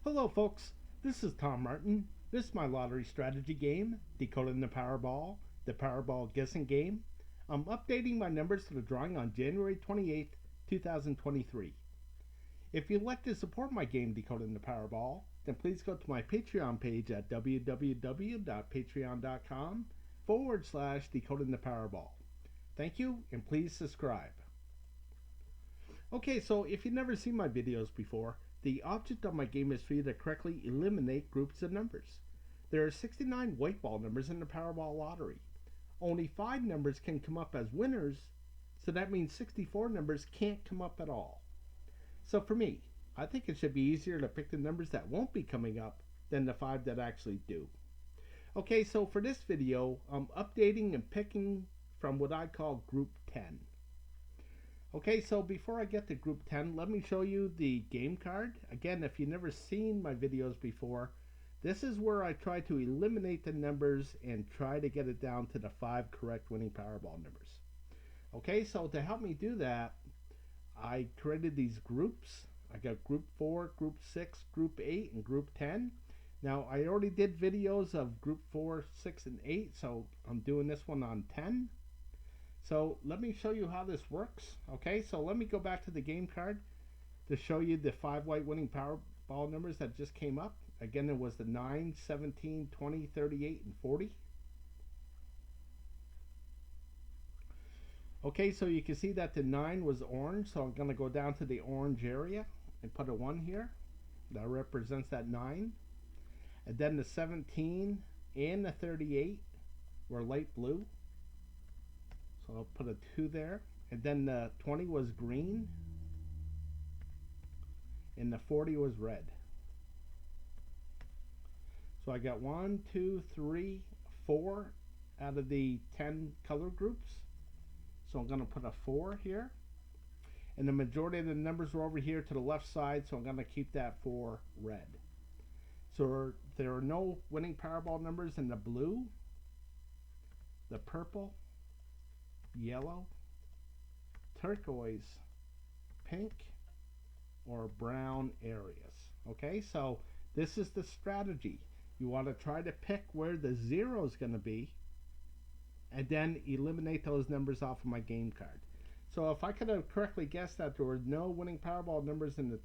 Hello folks, this is Tom Martin. This is my lottery strategy game, Decoding the Powerball guessing game. I'm updating my numbers to the drawing on January 28th, 2023. If you'd like to support my game, Decoding the Powerball, then please go to my Patreon page at www.patreon.com/Decoding the Powerball. Thank you, and please subscribe. Okay, so if you've never seen my videos before, the object of my game is for you to correctly eliminate groups of numbers. There are 69 white ball numbers in the Powerball lottery. Only 5 numbers can come up as winners, so that means 64 numbers can't come up at all. So for me, I think it should be easier to pick the numbers that won't be coming up than the 5 that actually do. Okay, so for this video, I'm updating and picking from what I call Group 10. Okay, so before I get to Group 10, let me show you the game card. Again, if you've never seen my videos before, this is where I try to eliminate the numbers and try to get it down to the 5 correct winning Powerball numbers. Okay, so to help me do that, I created these groups. I got Group 4, Group 6, Group 8, and Group 10. Now, I already did videos of Group 4, 6, and 8, so I'm doing this one on 10. So let me show you how this works. Okay, so let me go back to the game card to show you the 5 white winning Powerball numbers that just came up. Again, it was the 9, 17, 20, 38, and 40. Okay, so you can see that the 9 was orange, so I'm going to go down to the orange area and put a 1 here. That represents that 9. And then the 17 and the 38 were light blue. So I'll put a 2 there. And then the 20 was green. And the 40 was red. So I got 1, 2, 3, 4 out of the 10 color groups. So I'm going to put a 4 here. And the majority of the numbers were over here to the left side, so I'm going to keep that 4 red. So there are no winning Powerball numbers in the blue, the purple, yellow, turquoise, pink, or brown areas. Okay, so this is the strategy. You want to try to pick where the 0 is going to be and then eliminate those numbers off of my game card. So if I could have correctly guessed that there were no winning Powerball numbers in the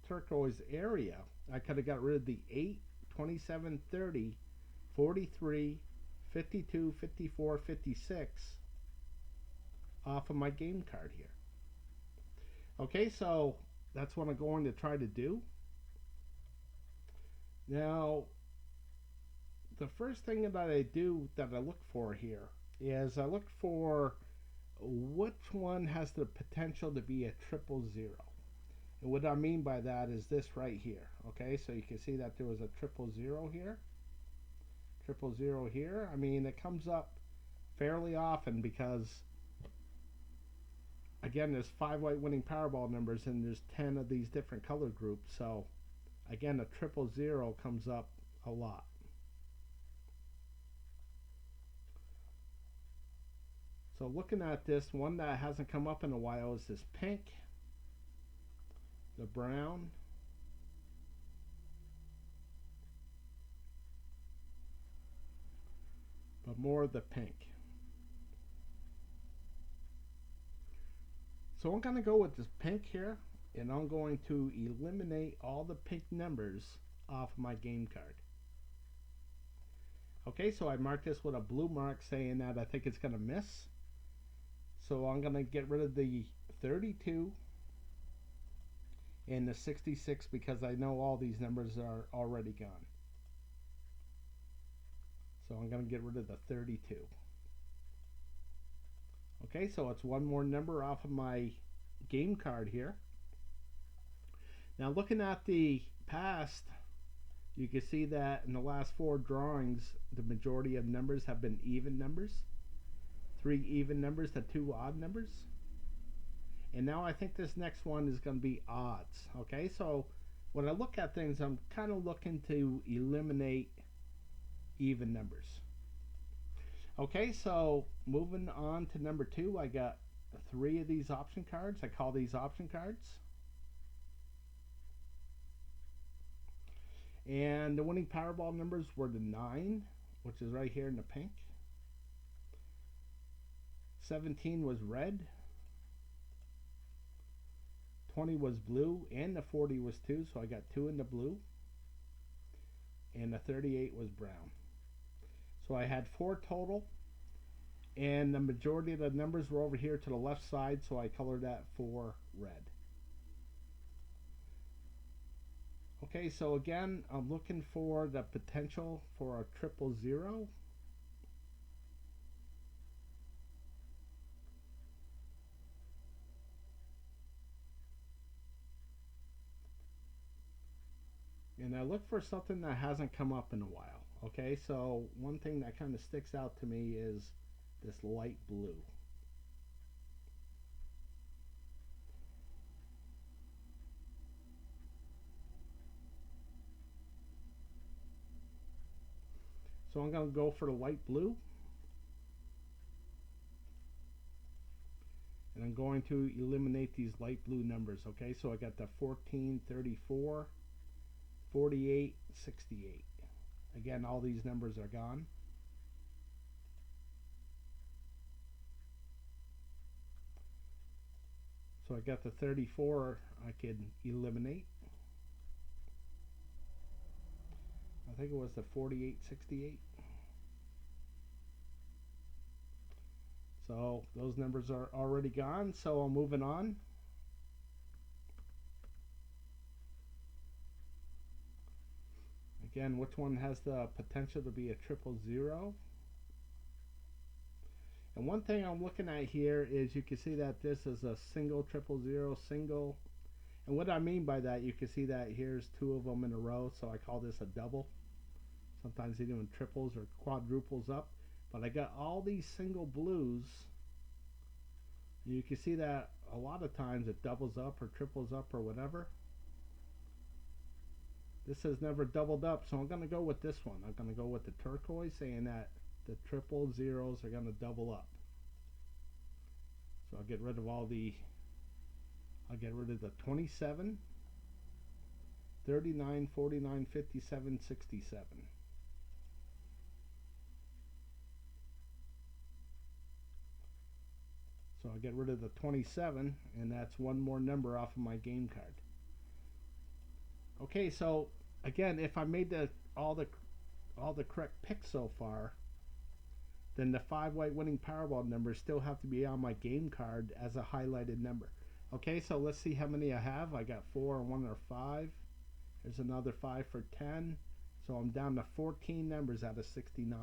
turquoise area, I could have got rid of the 8, 27, 30, 43, 52, 54, 56 off of my game card here. Okay, so that's what I'm going to try to do. Now, the first thing that I do that I look for here is I look for which one has the potential to be a 000. And what I mean by that is this right here. Okay, so you can see that there was a 000 here, 000 here. I mean, it comes up fairly often because, again, there's 5 white winning Powerball numbers and there's 10 of these different color groups. So again, a 000 comes up a lot. So looking at this, one that hasn't come up in a while is this pink, the brown, but more of the pink. So I'm going to go with this pink here, and I'm going to eliminate all the pink numbers off my game card. Okay, so I marked this with a blue mark saying that I think it's going to miss. So I'm going to get rid of the 32 and the 66 because I know all these numbers are already gone. So I'm going to get rid of the 32. Okay, so it's one more number off of my game card here. Now looking at the past, you can see that in the last 4 drawings, the majority of numbers have been even numbers. 3 even numbers to 2 odd numbers. And now I think this next one is going to be odds. Okay, so when I look at things, I'm kind of looking to eliminate even numbers. Okay, so moving on to number 2, I got 3 of these option cards. I call these option cards. And the winning Powerball numbers were the 9, which is right here in the pink. 17 was red. 20 was blue, and the 40 was 2, so I got 2 in the blue. And the 38 was brown. So I had 4 total, and the majority of the numbers were over here to the left side, so I colored that for red. Okay, so again, I'm looking for the potential for a 000. And I look for something that hasn't come up in a while. Okay, so one thing that kind of sticks out to me is this light blue. So I'm going to go for the light blue. And I'm going to eliminate these light blue numbers. Okay, so I got the 14, 34, 48, 68. Again, all these numbers are gone. So I got the 34 I could eliminate. I think it was the 48, 68. So those numbers are already gone, so I'm moving on. Again, which one has the potential to be a 000? And one thing I'm looking at here is you can see that this is a single 000, single. And what I mean by that, you can see that here's 2 of them in a row, so I call this a double. Sometimes they're doing triples or quadruples up. But I got all these single blues. And you can see that a lot of times it doubles up or triples up or whatever. This has never doubled up, so I'm going to go with this one. I'm going to go with the turquoise, saying that the 000s are going to double up. So I'll get rid of I'll get rid of the 27, 39, 49, 57, 67. So I'll get rid of the 27, and that's one more number off of my game card. Okay, so again, if I made all the correct picks so far, then the 5 white winning Powerball numbers still have to be on my game card as a highlighted number. Okay, so let's see how many I have. I got 4 and 1 are 5. There's another 5 for 10. So I'm down to 14 numbers out of 69.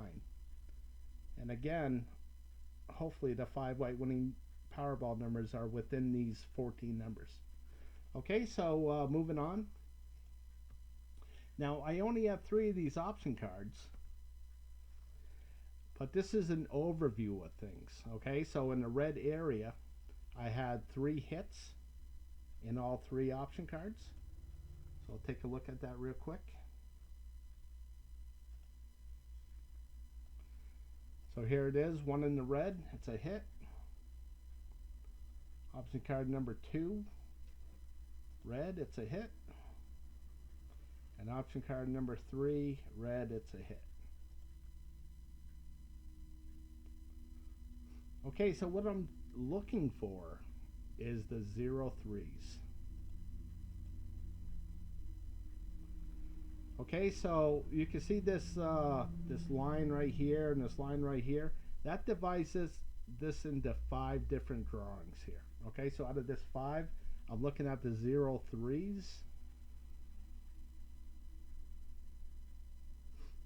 And again, hopefully the 5 white winning Powerball numbers are within these 14 numbers. Okay, so moving on. Now, I only have 3 of these option cards, but this is an overview of things. Okay, so in the red area, I had 3 hits in all 3 option cards. So I'll take a look at that real quick. So here it is, 1 in the red, it's a hit. Option card number 2, red, it's a hit. And option card number 3, red, it's a hit. Okay, so what I'm looking for is the 03s. Okay, so you can see this this line right here and this line right here. That divides this into 5 different drawings here. Okay, so out of this 5, I'm looking at the 03s.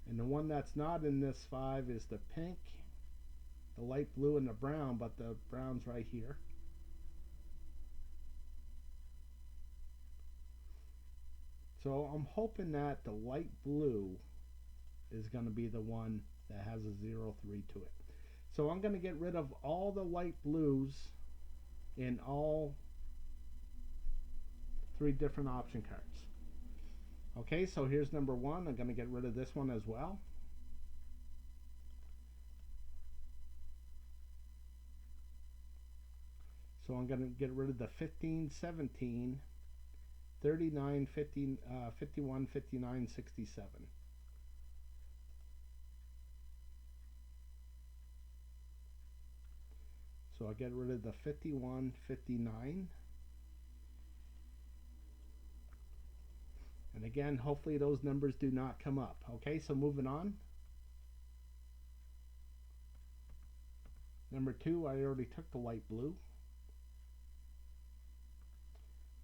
And the one that's not in this 5 is the pink, the light blue, and the brown, but the brown's right here. So I'm hoping that the light blue is going to be the one that has a 03 to it. So I'm going to get rid of all the light blues in all 3 different option cards. Okay, so here's number 1. I'm going to get rid of this one as well. So I'm going to get rid of the 15, 17, 39, 50, 51, 59, 67. So I'll get rid of the 51, 59. And again, hopefully those numbers do not come up. Okay, so moving on. Number 2, I already took the light blue.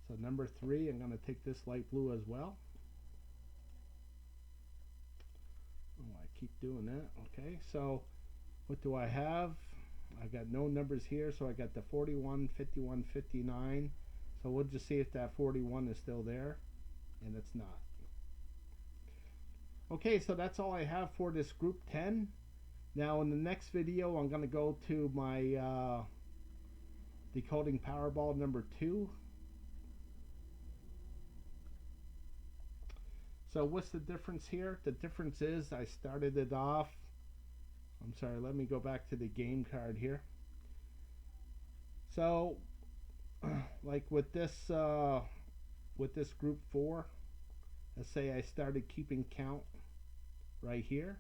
So number 3, I'm going to take this light blue as well. Oh, I keep doing that. Okay, so what do I have? I got no numbers here, so I got the 41, 51, 59. So we'll just see if that 41 is still there, and it's not. Okay, so that's all I have for this group 10. Now in the next video, I'm going to go to my Decoding Powerball number 2. So what's the difference here? The difference is I started it off. I'm sorry, let me go back to the game card here. So like with this group 4, let's say I started keeping count right here.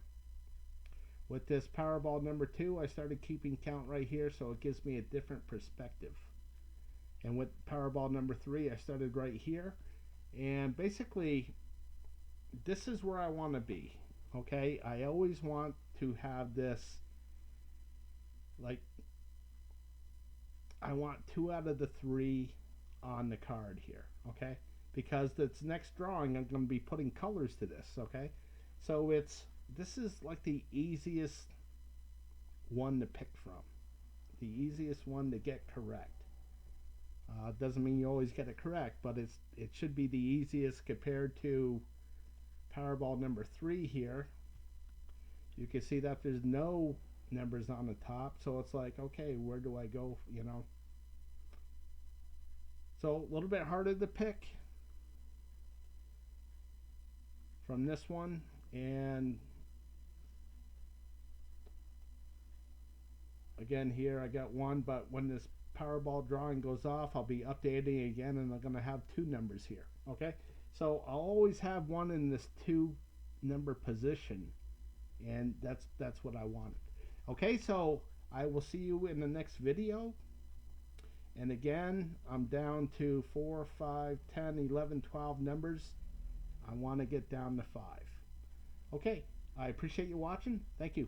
With this Powerball number 2, I started keeping count right here, so it gives me a different perspective. And with Powerball number 3, I started right here. And basically, this is where I want to be. Okay, I always want to have this, like, I want 2 out of the 3 on the card here. Okay, because this next drawing I'm going to be putting colors to this. Okay, so this is like the easiest one to pick from, the easiest one to get correct. Doesn't mean you always get it correct, but it should be the easiest compared to Powerball number 3 here. You can see that there's no numbers on the top, so it's like, okay, where do I go, you know? So a little bit harder to pick from this one. And again here I got 1, but when this Powerball drawing goes off, I'll be updating again, and I'm going to have 2 numbers here. Okay, so I'll always have 1 in this 2 number position, and that's what I wanted. Okay, so I will see you in the next video. And again, I'm down to 4, 5, 10, 11, 12 numbers. I want to get down to 5. Okay, I appreciate you watching. Thank you.